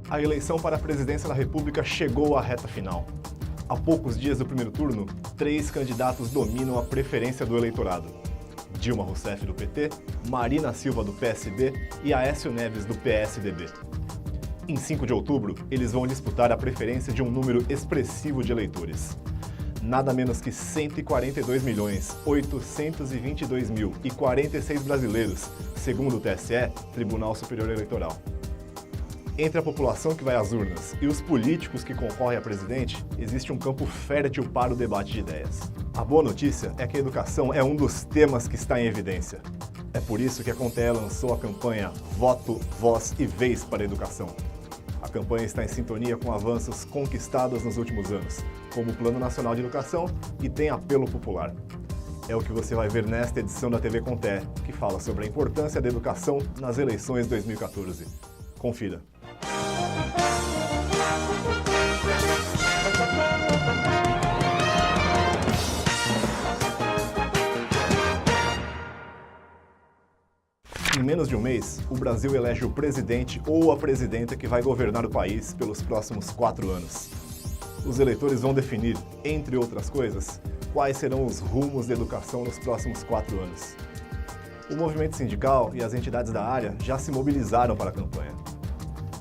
A eleição para a presidência da República chegou à reta final. Há poucos dias do primeiro turno, 3 candidatos dominam a preferência do eleitorado. Dilma Rousseff, do PT, Marina Silva, do PSD e Aécio Neves, do PSDB. Em 5 de outubro, eles vão disputar a preferência de um número expressivo de eleitores. Nada menos que 142.822.046 brasileiros, segundo o TSE, Tribunal Superior Eleitoral. Entre a população que vai às urnas e os políticos que concorrem a presidente, existe um campo fértil para o debate de ideias. A boa notícia é que a educação é um dos temas que está em evidência. É por isso que a Conte lançou a campanha Voto, Voz e Vez para a Educação. A campanha está em sintonia com avanços conquistados nos últimos anos, como o Plano Nacional de Educação, e tem apelo popular. É o que você vai ver nesta edição da TV Conte, que fala sobre a importância da educação nas eleições 2014. Confira. Em menos de um mês, o Brasil elege o presidente ou a presidenta que vai governar o país pelos próximos 4 anos. Os eleitores vão definir, entre outras coisas, quais serão os rumos da educação nos próximos 4 anos. O movimento sindical e as entidades da área já se mobilizaram para a campanha.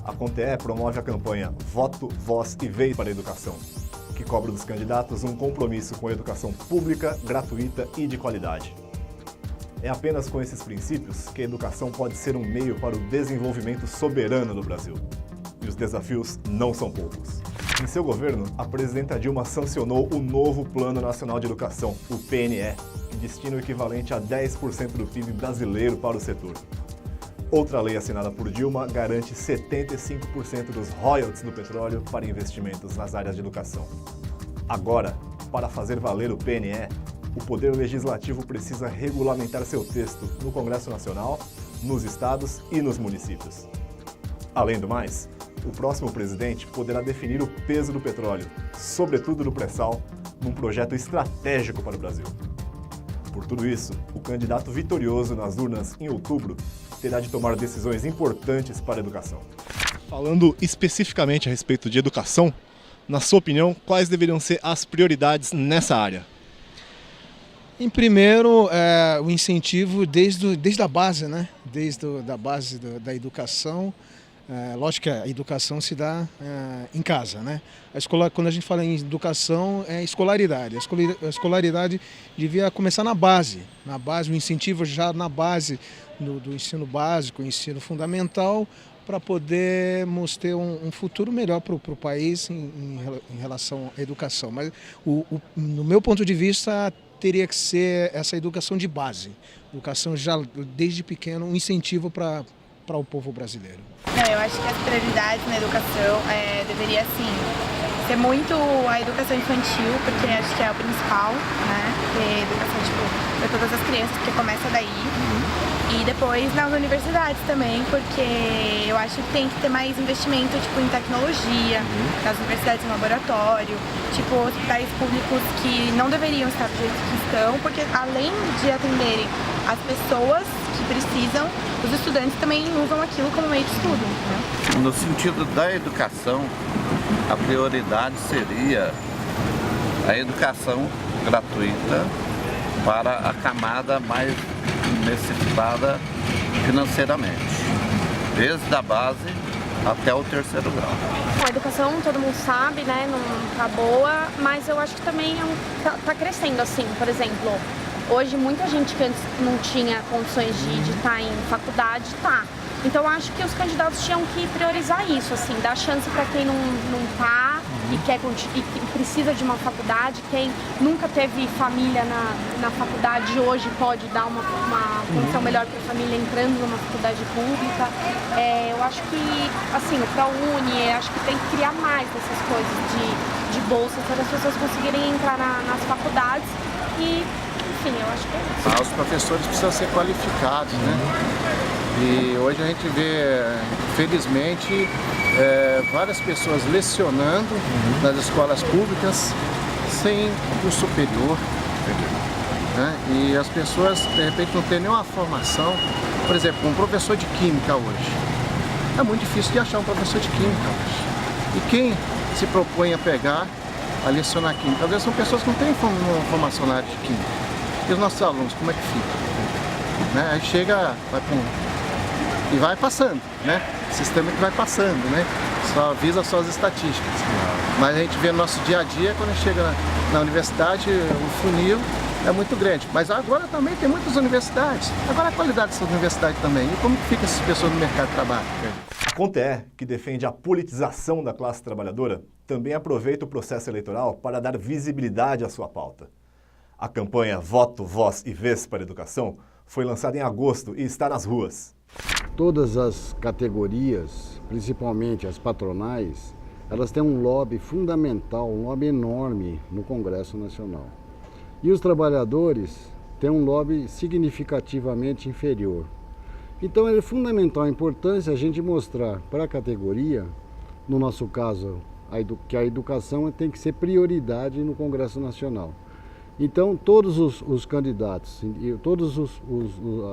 A Conte promove a campanha Voto, Voz e Vez para a Educação, que cobra dos candidatos um compromisso com a educação pública, gratuita e de qualidade. É apenas com esses princípios que a educação pode ser um meio para o desenvolvimento soberano do Brasil. E os desafios não são poucos. Em seu governo, a presidenta Dilma sancionou o novo Plano Nacional de Educação, o PNE, que destina o equivalente a 10% do PIB brasileiro para o setor. Outra lei assinada por Dilma garante 75% dos royalties do petróleo para investimentos nas áreas de educação. Agora, para fazer valer o PNE, o Poder Legislativo precisa regulamentar seu texto no Congresso Nacional, nos estados e nos municípios. Além do mais, o próximo presidente poderá definir o peso do petróleo, sobretudo do pré-sal, num projeto estratégico para o Brasil. Por tudo isso, o candidato vitorioso nas urnas em outubro terá de tomar decisões importantes para a educação. Falando especificamente a respeito de educação, na sua opinião, quais deveriam ser as prioridades nessa área? Em primeiro, o incentivo desde a base, né? Desde a base da educação. Lógico que a educação se dá em casa, né? Quando a gente fala em educação, é escolaridade. A escolaridade devia começar na base, o incentivo já na base do ensino básico, ensino fundamental, para podermos ter um futuro melhor para o país em relação à educação. Mas, no meu ponto de vista, teria que ser essa educação de base, educação já desde pequeno, um incentivo para o povo brasileiro. Não, eu acho que as prioridades na educação deveria sim ser muito a educação infantil, porque acho que é o principal, né? Ter educação para todas as crianças, porque começa daí. E depois nas universidades também, porque eu acho que tem que ter mais investimento em tecnologia, nas universidades em laboratório, hospitais públicos que não deveriam estar do jeito que estão, porque além de atenderem as pessoas que precisam, os estudantes também usam aquilo como meio de estudo, né? No sentido da educação, a prioridade seria a educação gratuita para a camada mais necessitada financeiramente, desde a base até o 3º grau. A educação, todo mundo sabe, né, não tá boa, mas eu acho que também tá crescendo assim. Por exemplo, hoje muita gente que antes não tinha condições de estar em faculdade, tá. Então eu acho que os candidatos tinham que priorizar isso, assim, dar chance para quem não tá e precisa de uma faculdade, quem nunca teve família na faculdade hoje pode dar uma condição melhor para a família entrando numa faculdade pública. Eu acho que, assim, o ProUni, acho que tem que criar mais dessas coisas de bolsa para as pessoas conseguirem entrar nas faculdades e, enfim, eu acho que é isso. Os professores precisam ser qualificados, né? E hoje a gente vê, felizmente, várias pessoas lecionando nas escolas públicas sem curso superior, né? E as pessoas, de repente, não têm nenhuma formação. Por exemplo, um professor de química hoje, é muito difícil de achar um professor de química hoje. E quem se propõe a pegar, a lecionar química? Às vezes são pessoas que não têm formação na área de química. E os nossos alunos, como é que fica? Né? Aí chega, e vai passando, né? O sistema que vai passando, né? Só avisa só as estatísticas. Mas a gente vê no nosso dia a dia, quando a gente chega na universidade, o funil é muito grande. Mas agora também tem muitas universidades. Agora a qualidade dessas universidades também. E como que fica essas pessoas no mercado de trabalho? A CONTE, que defende a politização da classe trabalhadora, também aproveita o processo eleitoral para dar visibilidade à sua pauta. A campanha Voto, Voz e Vez para a Educação foi lançada em agosto e está nas ruas. Todas as categorias, principalmente as patronais, elas têm um lobby fundamental, um lobby enorme no Congresso Nacional. E os trabalhadores têm um lobby significativamente inferior. Então é fundamental a importância a gente mostrar para a categoria, no nosso caso, que a educação tem que ser prioridade no Congresso Nacional. Então todos os candidatos,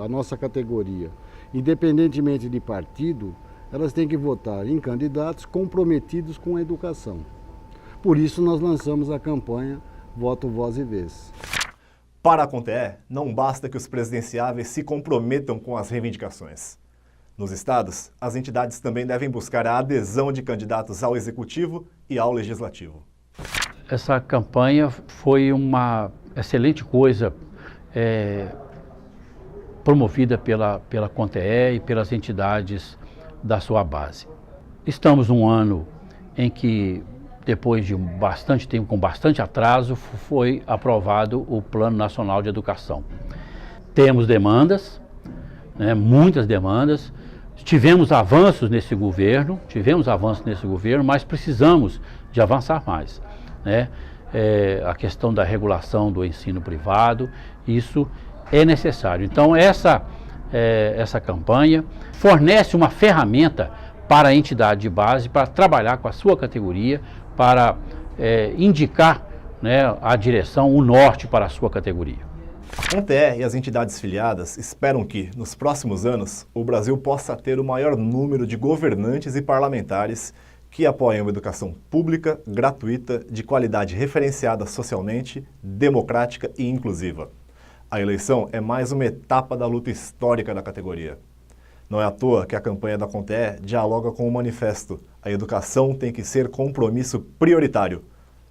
a nossa categoria, independentemente de partido, elas têm que votar em candidatos comprometidos com a educação. Por isso nós lançamos a campanha Voto, Voz e Vez. Para a CONTE, não basta que os presidenciáveis se comprometam com as reivindicações. Nos estados, as entidades também devem buscar a adesão de candidatos ao Executivo e ao Legislativo. Essa campanha foi uma excelente coisa promovida pela CONTE e pelas entidades da sua base. Estamos num ano em que, depois de bastante tempo, com bastante atraso, foi aprovado o Plano Nacional de Educação. Temos demandas, né, muitas demandas, tivemos avanços nesse governo, mas precisamos de avançar mais, né? A questão da regulação do ensino privado, isso é necessário. Então essa campanha fornece uma ferramenta para a entidade de base, para trabalhar com a sua categoria, para indicar, né, a direção, o norte para a sua categoria. A CONTE e as entidades filiadas esperam que, nos próximos anos, o Brasil possa ter o maior número de governantes e parlamentares que apoiem uma educação pública, gratuita, de qualidade referenciada socialmente, democrática e inclusiva. A eleição é mais uma etapa da luta histórica da categoria. Não é à toa que a campanha da CONTE dialoga com o manifesto A Educação tem que ser compromisso prioritário,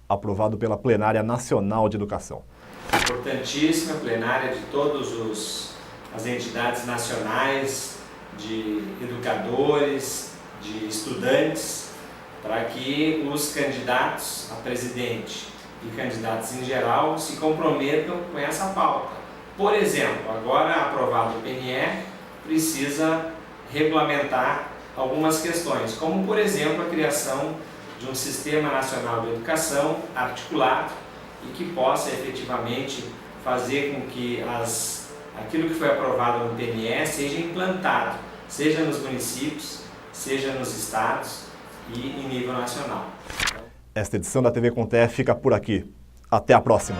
aprovado pela Plenária Nacional de Educação. Importantíssima plenária de todas as entidades nacionais, de educadores, de estudantes, para que os candidatos a presidente e candidatos em geral se comprometam com essa pauta. Por exemplo, agora aprovado o PNE, precisa regulamentar algumas questões, como por exemplo a criação de um Sistema Nacional de Educação articulado e que possa efetivamente fazer com que aquilo que foi aprovado no PNE seja implantado, seja nos municípios, seja nos estados e em nível nacional. Esta edição da TV CONTE fica por aqui. Até a próxima!